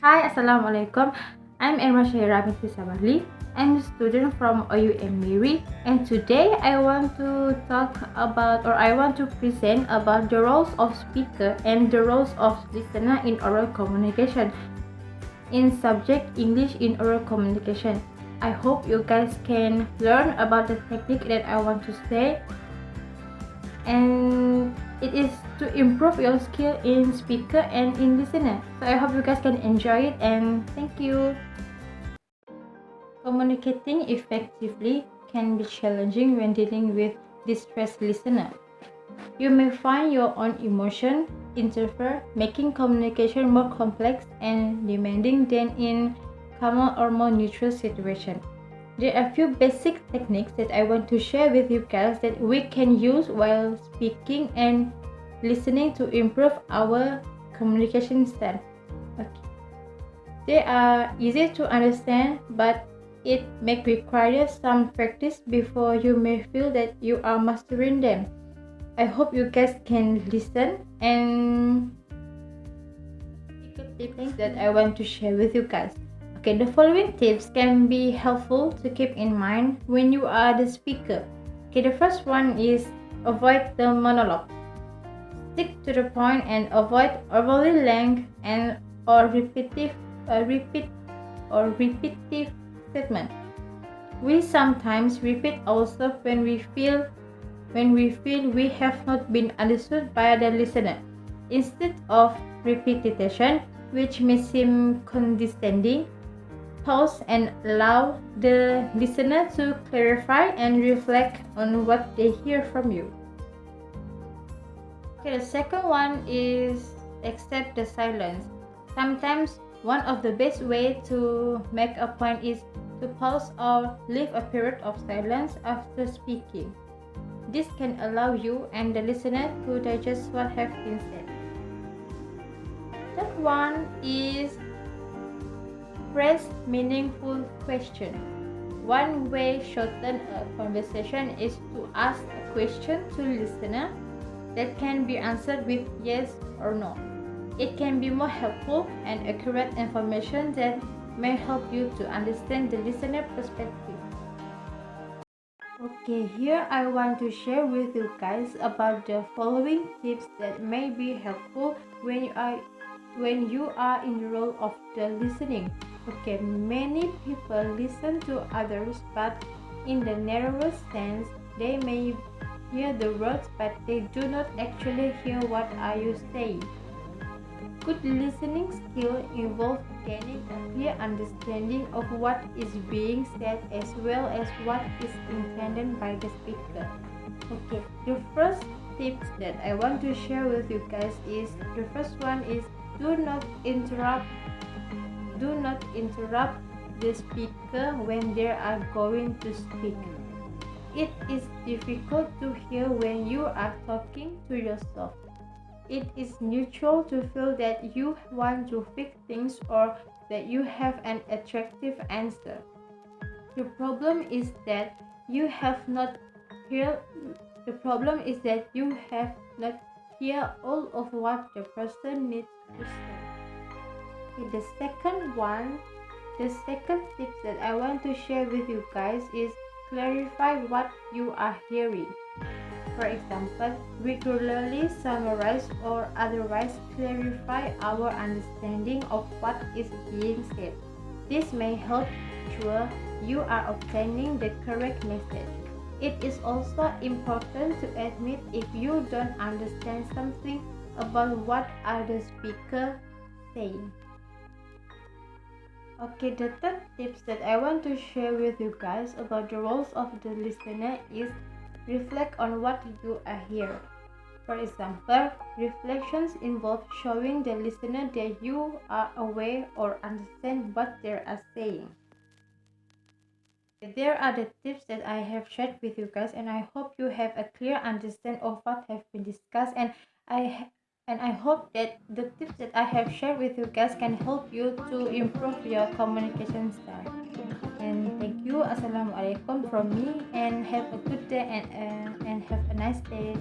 Hi, Assalamualaikum. I'm Emma Shaira binti Sabahli. I'm a student from OUMH1303, and today I want to present about the roles of speaker and the roles of listener in oral communication. In subject English in oral communication, I hope you guys can learn about the technique that I want to say, and it is to improve your skill in speaker and in listener. So I hope you guys can enjoy it, and thank you. Communicating effectively can be challenging when dealing with distressed listener. You may find your own emotion interfere, making communication more complex and demanding than in calmer or more neutral situation. There are a few basic techniques that I want to share with you guys that we can use while speaking and listening to improve our communication style. Okay. They are easy to understand, but it may require some practice before you may feel that you are mastering them. I hope you guys can listen and things that I want to share with you guys. Okay, the following tips can be helpful to keep in mind when you are the speaker. Okay, the first one is avoid the monologue. Stick to the point and avoid overly length and or repetitive statement. We sometimes repeat ourselves when we feel we have not been understood by the listener. Instead of repetition, which may seem condescending, pause and allow the listener to clarify and reflect on what they hear from you. Okay, the second one is accept the silence. Sometimes one of the best way to make a point is to pause or leave a period of silence after speaking. This can allow you and the listener to digest what has been said. Third one is phrase meaningful question. One way to shorten a conversation is to ask a question to listener that can be answered with yes or no. It can be more helpful and accurate information that may help you to understand the listener perspective. Okay, here I want to share with you guys about the following tips that may be helpful when you are in the role of the listening. Okay, many people listen to others, but in the narrowest sense, they may hear the words, but they do not actually hear what are you saying. Good listening skill involves gaining a clear understanding of what is being said as well as what is intended by the speaker. Okay, the first tips that I want to share with you guys is the first one is do not interrupt the speaker when they are going to speak. It is difficult to hear when you are talking to yourself. It is natural to feel that you want to fix things or that you have an attractive answer. The problem is that you have not heard all of what the person needs to say. Okay, the second tip that I want to share with you guys is clarify what you are hearing. For example, regularly summarize or otherwise clarify our understanding of what is being said. This may help ensure you are obtaining the correct message. It is also important to admit if you don't understand something about what other speaker saying. Okay, the third tips that I want to share with you guys about the roles of the listener is reflect on what you are hearing. For example, reflections involve showing the listener that you are aware or understand what they are saying. There are the tips that I have shared with you guys, and I hope you have a clear understanding of what have been discussed, and I hope that the tips that I have shared with you guys can help you to improve your communication style. And thank you. Assalamualaikum from me, and have a good day and have a nice day.